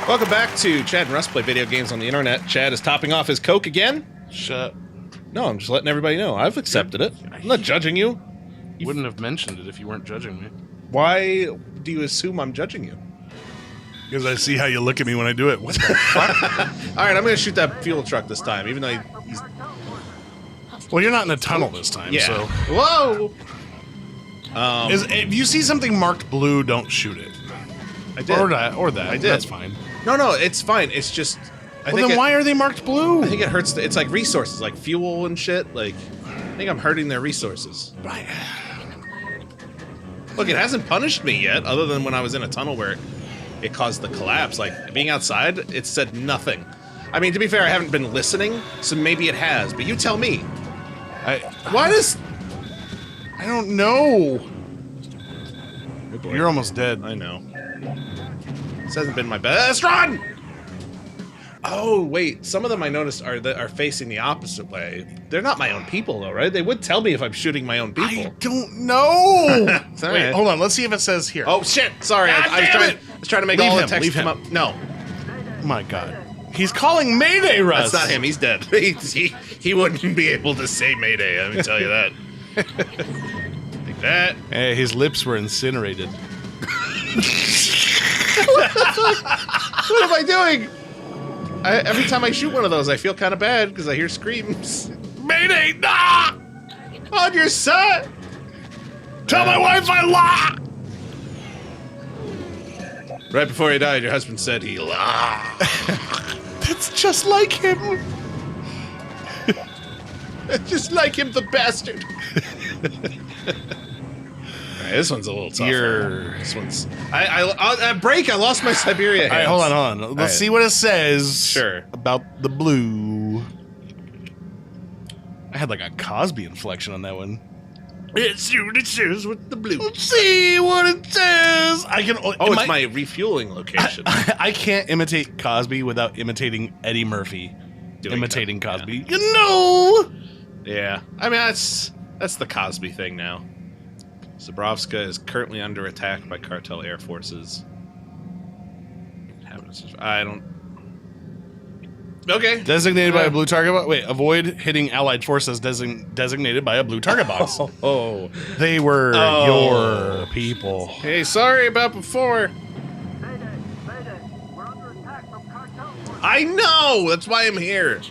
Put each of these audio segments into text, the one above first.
Welcome back to Chad and Russ Play Video Games on the Internet. Chad is topping off his Coke again. Shut. No, I'm just letting everybody know. I've accepted it. I'm not judging you. You wouldn't have mentioned it if you weren't judging me. Why do you assume I'm judging you? Because I see how you look at me when I do it. What the fuck? All right, I'm going to shoot that fuel truck this time, even though he's... Well, you're not in a tunnel this time, Yeah. so... Whoa! If you see something marked blue, don't shoot it. I did. Or that. I did. That's fine. No, it's fine. It's just... Well, then why are they marked blue? I think it hurts... It's like resources, like fuel and shit. Like, I think I'm hurting their resources. Look, it hasn't punished me yet, other than when I was in a tunnel where it caused the collapse. Like, being outside, it said nothing. I mean, to be fair, I haven't been listening, so maybe it has. But you tell me. Why does... I don't know. Oh boy. You're almost dead. I know. This hasn't been my best run! Oh, wait. Some of them I noticed are facing the opposite way. They're not my own people, though, right? They would tell me if I'm shooting my own people. I don't know. Wait, Wait, hold on. Let's see if it says here. Oh, shit. Sorry. I was trying to make Leave all him, the text leave come him. up. No. My God. He's calling Mayday, Russ. That's not him. He's dead. He wouldn't be able to say Mayday, let me tell you that. Like that. Hey, his lips were incinerated. What am I doing? Every time I shoot one of those, I feel kind of bad because I hear screams. Mayday! Nah! On your set! Tell my wife I lie! Right before he died, your husband said he lied. That's just like him. Just like him, the bastard. Alright, this one's a little tougher. This one's... break! I lost my Cyberia hands. Alright, hold on. Let's see what it says. Sure. About the blue. I had like a Cosby inflection on that one. Let's see what it says with the blue. Let's see what it says. I can. Oh, it's my refueling location. I can't imitate Cosby without imitating Eddie Murphy. Imitating Cosby. Yeah. You know. Yeah. I mean, that's the Cosby thing now. Zabrovska is currently under attack by cartel air forces. I don't... Okay. Designated by a blue target. Wait, avoid hitting allied forces designated by a blue target box. Oh. They were your people. Hey, sorry about before. I know! That's why I'm here.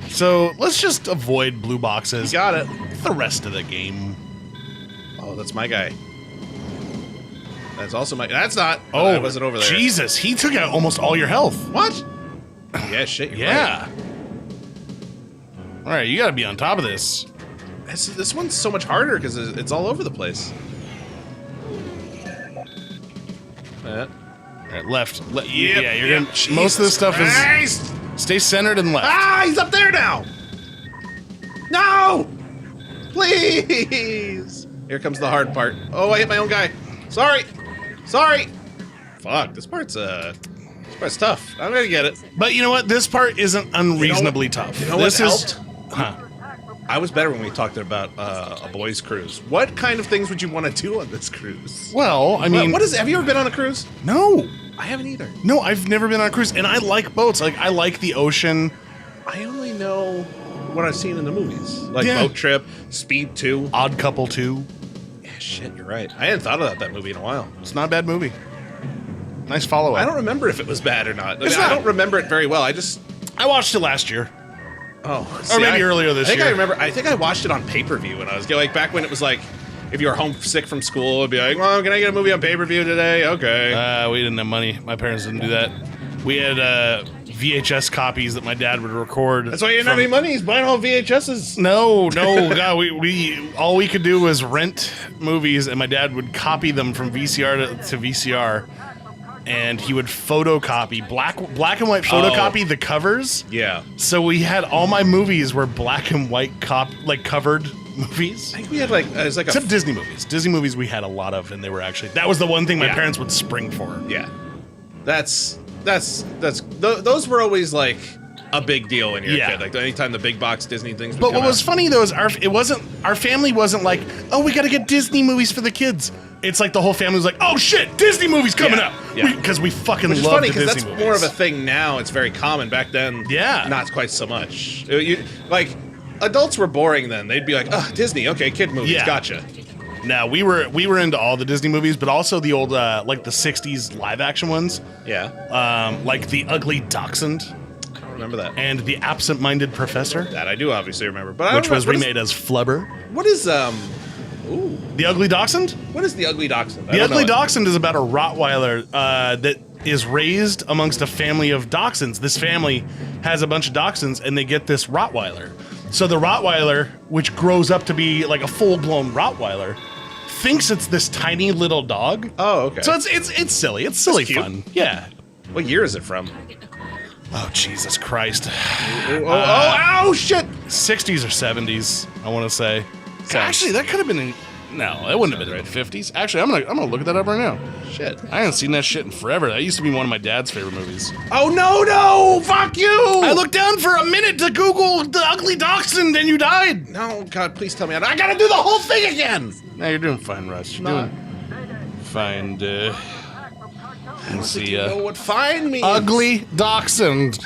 So, let's just avoid blue boxes. You got it. The rest of the game. Oh, that's my guy. That's also my... That's not... Oh, I wasn't over there. Jesus. He took out almost all your health. What? Yeah, shit, you're Yeah. right. All right, you got to be on top of this. This one's so much harder because it's all over the place. All right, left. Yep, yeah, you're gonna. Jesus Most of this stuff Christ. is stay centered and left. Ah, he's up there now. No, please. Here comes the hard part. Oh, I hit my own guy. Sorry. Fuck, this part's tough. I'm gonna get it. But you know what? This part isn't unreasonably tough. You know this what is. helped? Huh. I was better when we talked about a boys' cruise. What kind of things would you want to do on this cruise? Well, I mean, have you ever been on a cruise? No, I haven't either. no, I've never been on a cruise, and I like boats. Like I like the ocean. I only know what I've seen in the movies, like Yeah. Boat Trip, Speed 2. Odd Couple 2. Yeah, shit, you're right. I hadn't thought about that movie in a while. It's not a bad movie. Nice follow up. I don't remember if it was bad or not. It's I not. don't remember it very well. I watched it last year. Oh, Or maybe earlier this year. I remember. I think I watched it on pay-per-view when I was like back when it was like, if you were homesick from school, it'd be like, "Well, can I get a movie on pay-per-view today?" Okay. We didn't have money. My parents didn't do that. We had VHS copies that my dad would record. That's why you didn't have any money. He's buying all VHSs. No, God, we all we could do was rent movies, and my dad would copy them from VCR to VCR, and he would photocopy black and white photocopy the covers. Yeah. So we had all my movies were black and white covered movies. I think we had like it was like Except Disney movies. Disney movies we had a lot of, and they were actually that was the one thing my parents would spring for. Yeah. Those were always like a big deal when you're a kid. Like anytime the big box Disney things would But come what was out. funny though is our family wasn't like, oh, we got to get Disney movies for the kids. it's like the whole family was like, "Oh shit, Disney movie's coming Yeah, out!" yeah. Because we fucking Which is love funny the because Disney that's movies. more of a thing now. It's very common. Back then, Yeah. not quite so much. Like, adults were boring then. They'd be like, "Oh, Disney, okay, kid movies, Yeah. gotcha." No, we were into all the Disney movies, but also the old like the '60s live action ones, Yeah, like The Ugly Dachshund I don't remember that. and The Absent-Minded Professor, That I do obviously remember, but I which don't was remember- remade as Flubber. What is Ooh, The Ugly Dachshund? what is the Ugly Dachshund? I The don't Ugly know it. Dachshund is about a Rottweiler that is raised amongst a family of dachshunds. This family has a bunch of dachshunds, and they get this Rottweiler. So the Rottweiler, which grows up to be like a full-blown Rottweiler, thinks it's this tiny little dog. Oh, okay. So it's silly. It's silly cute. fun. Yeah. What year is it from? Oh Jesus Christ. Oh, shit! 60s or 70s, I want to say. Sounds- Actually, that could have been in. No, that wouldn't have been in the 50s. Actually, I'm gonna look that up right now. Shit. I haven't seen that shit in forever. That used to be one of my dad's favorite movies. Oh no! Fuck you! I looked down for a minute to Google The Ugly Dachshund, and you died. No, God, please tell me. I gotta do the whole thing again. No, you're doing fine, Russ. You're No. doing fine. Let's see. You know what fine means? Ugly Dachshund.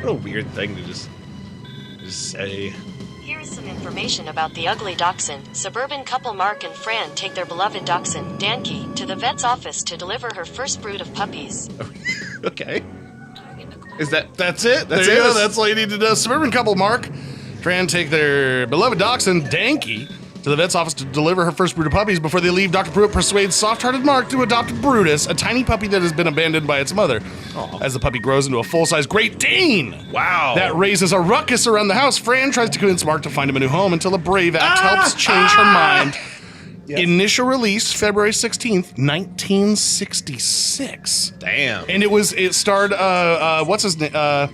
What a weird thing to just say. Here's some information about the ugly dachshund. Suburban couple Mark and Fran take their beloved dachshund, Danke, to the vet's office to deliver her first brood of puppies. Okay. Is that That's it. That's there you it. go. That's all you need to know. Suburban couple Mark, Fran take their beloved dachshund, Danke, to the vet's office to deliver her first brood of puppies. Before they leave, Dr. Pruitt persuades soft-hearted Mark to adopt Brutus, a tiny puppy that has been abandoned by its mother. Aw. As the puppy grows into a full-size Great Dane. Wow. That raises a ruckus around the house. Fran tries to convince Mark to find him a new home until a brave act helps change her mind. Yes. Initial release, February 16th, 1966. Damn. And it starred, what's his name? Oh,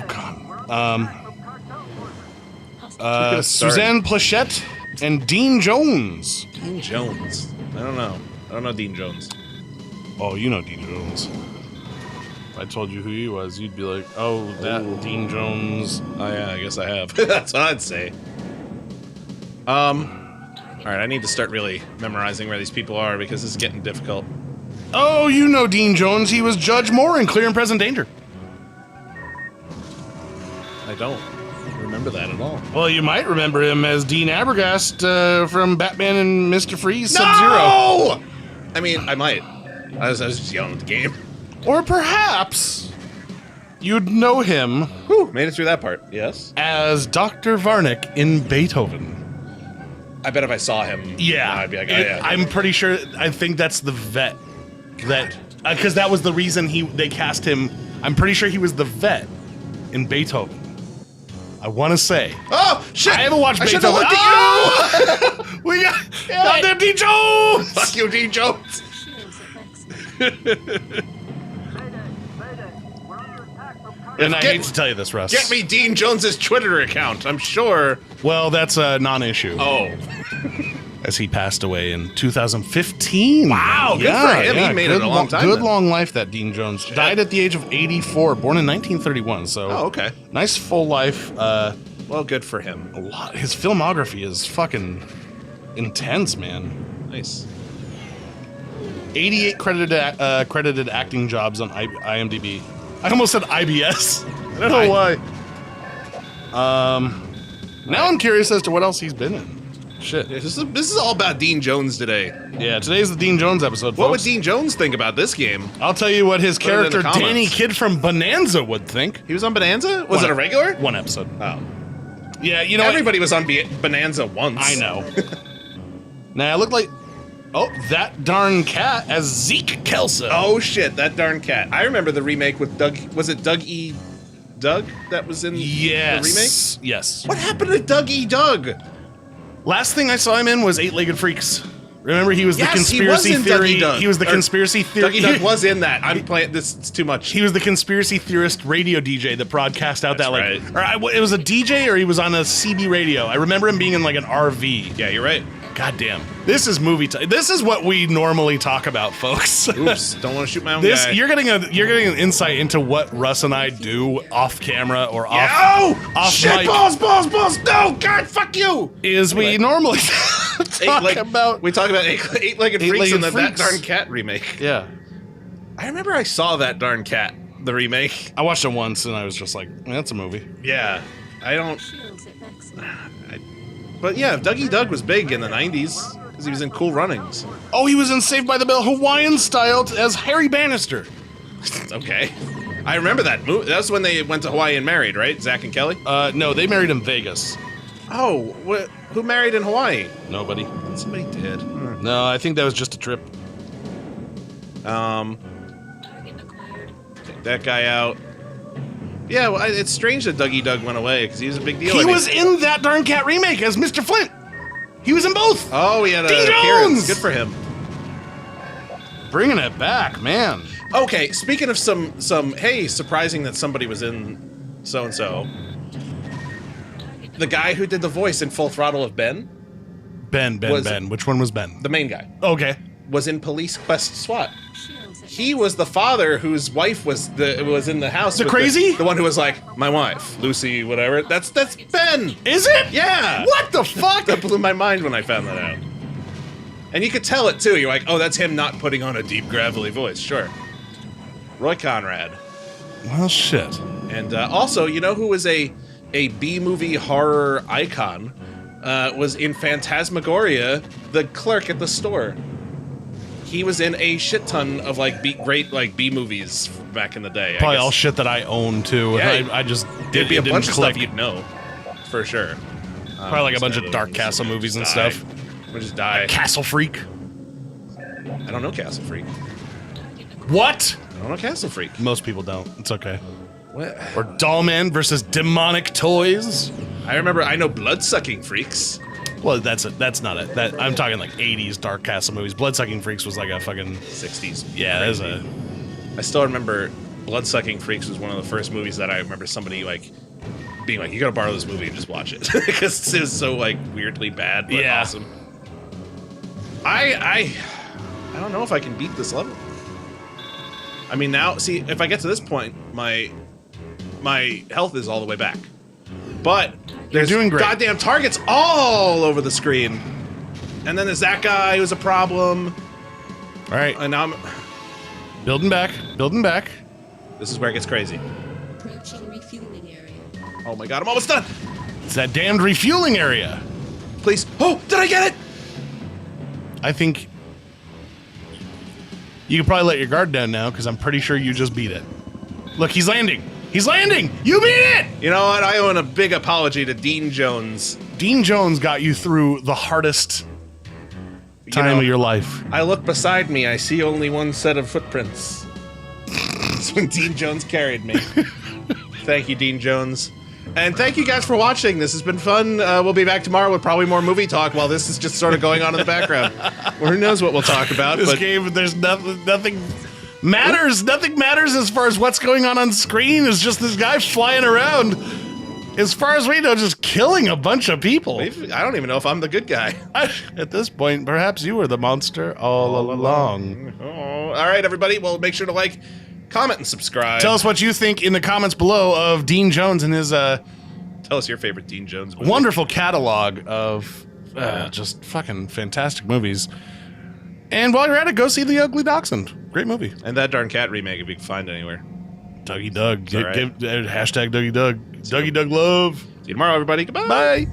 God. Suzanne Plachette and Dean Jones. Dean Jones. I don't know. I don't know Dean Jones. Oh, you know Dean Jones. If I told you who he was, you'd be like, oh, that Ooh. Dean Jones. Oh yeah, I guess I have. That's what I'd say. All right, I need to start really memorizing where these people are because this is getting difficult. Oh, you know Dean Jones. He was Judge Moore in Clear and Present Danger. I don't remember that at all. Well, you might remember him as Dean Abergast from Batman and Mr. Freeze Sub-Zero. No! I mean, I might. I was just yelling at the game. Or perhaps you'd know him Whew, made it through that part. Yes. as Dr. Varnick in Beethoven. I bet if I saw him, Yeah. I'd be like, oh yeah. I'm pretty sure, I think that's the vet. That, because that was the reason they cast him. I'm pretty sure he was the vet in Beethoven. I want to say. Oh shit! I haven't watched I should've Beethoven. looked at Oh! We got Dr. D. Jones! Fuck you, Dean Jones. And I Get- hate to tell you this, Russ. Get me Dean Jones's Twitter account. I'm sure. Well, that's a non-issue. Oh, As he passed away in 2015. Wow, good for him. He made it a long time Good then. long life, that Dean Jones. Died at the age of 84, born in 1931. So, oh, okay. nice full life. Well, good for him. His filmography is fucking intense, man. Nice. 88 credited acting jobs on IMDb. I almost said IBS. I don't know why. Now I'm curious as to what else he's been in. Shit. This is all about Dean Jones today. Yeah, today's the Dean Jones episode, What would folks. Dean Jones think about this game? I'll tell you what his Put it in the character, comments. Danny Kid from Bonanza, would think. He was on Bonanza? Was it a regular? One episode. Oh. Yeah, you know what? Everybody was on Bonanza once. I know. Now, I look like... Oh, that darn cat as Zeke Kelso. Oh shit, that darn cat. I remember the remake with Doug. Was it Doug E. Doug that was in yes. the remake? Yes. What happened to Doug E. Doug? Last thing I saw him in was Eight-Legged Freaks. Remember, he was Yes, the he was conspiracy in theory. Doug E. Doug. He was the Or conspiracy theory. Doug E. Doug was in that. I'm playing this. It's too much. He was the conspiracy theorist radio DJ that broadcast out That's that right. it was a DJ or he was on a CB radio. I remember him being in like an RV. Yeah, you're right. God damn. This is movie time. This is what we normally talk about, folks. Oops, don't want to shoot my own This guy. you're getting an insight into what Russ and I do off camera or off Oh! off Shit, mic. balls! No! God, fuck you! Is we Anyway. normally We talk about eight-legged freaks and that darn cat remake. Yeah. I remember I saw that darn cat, the remake. I watched it once and I was just like, that's a movie. Yeah, I don't. But yeah, Dougie Doug was big in the 90s because he was in Cool Runnings. Oh, he was in Saved by the Bell Hawaiian style as Harry Bannister. Okay. I remember that movie. That's when they went to Hawaii and married, right? Zach and Kelly? No, they married in Vegas. Oh, who married in Hawaii? Nobody. Somebody did. No, I think that was just a trip. Take that guy out. Yeah, well, it's strange that Dougie Doug went away because he was a big deal. He was in that darn cat remake as Mr. Flint. He was in both. Oh, he had an Dean appearance. Jones! Good for him. Bringing it back, man. Okay, speaking of some, hey, surprising that somebody was in so-and-so. The guy who did the voice in Full Throttle of Ben. Ben. Which one was Ben? The main guy. Okay. Was in Police Quest SWAT. He was the father whose wife was in the house. The with crazy? The one who was like, my wife, Lucy, whatever. That's Ben. Is it? Yeah. What the fuck? That blew my mind when I found that out. And you could tell it too. You're like, oh, that's him not putting on a deep, gravelly voice. Sure. Roy Conrad. Well, shit. And also, you know who was a B-movie horror icon? Was in Phantasmagoria, the clerk at the store. He was in a shit ton of great B movies back in the day. Probably all shit that I own too. Yeah, I just There'd be a bunch of click. stuff you'd know, for sure. Probably like a bunch of Dark Castle movies and stuff. We'll just die. Castle Freak. I don't know Castle Freak. What? I don't know Castle Freak. Most people don't. It's okay. What? Or Dollman versus Demonic Toys. I know Bloodsucking Freaks. Well, that's not it. I'm talking like 80s Dark Castle movies. Bloodsucking Freaks was like a fucking 60s. Yeah, that's a. I still remember Bloodsucking Freaks was one of the first movies that I remember somebody like being like, "You gotta borrow this movie and just watch it," because it was so like weirdly bad, but awesome. I don't know if I can beat this level. I mean, now see if I get to this point, my health is all the way back, but there's doing great. Goddamn targets all over the screen, and then there's that guy who's a problem. All right, And now I'm building back. This is where it gets crazy. Approaching refueling area. Oh my god, I'm almost done. It's that damned refueling area. Please. Oh, did I get it? I think you can probably let your guard down now because I'm pretty sure you just beat it. Look, he's landing. He's landing. You beat it. You know what? I owe a big apology to Dean Jones. Dean Jones got you through the hardest time of your life. I look beside me. I see only one set of footprints. That's when Dean Jones carried me. Thank you, Dean Jones. And thank you guys for watching. This has been fun. We'll be back tomorrow with probably more movie talk while this is just sort of going on in the background. Well, who knows what we'll talk about. This but game, there's nothing matters. Nothing matters as far as what's going on screen. It's just this guy flying around. As far as we know, just killing a bunch of people. I don't even know if I'm the good guy. At this point, perhaps you were the monster all along. Oh, all right, everybody. Well, make sure to like, comment, and subscribe. Tell us what you think in the comments below of Dean Jones and his Tell us your favorite Dean Jones movie. wonderful catalog of just fucking fantastic movies. And while you're at it, go see The Ugly Dachshund. Great movie. And that darn cat remake if you can find it anywhere. Dougie Doug. All right. Hashtag Dougie Doug. Dougie Doug love. See you tomorrow, everybody. Goodbye. Bye.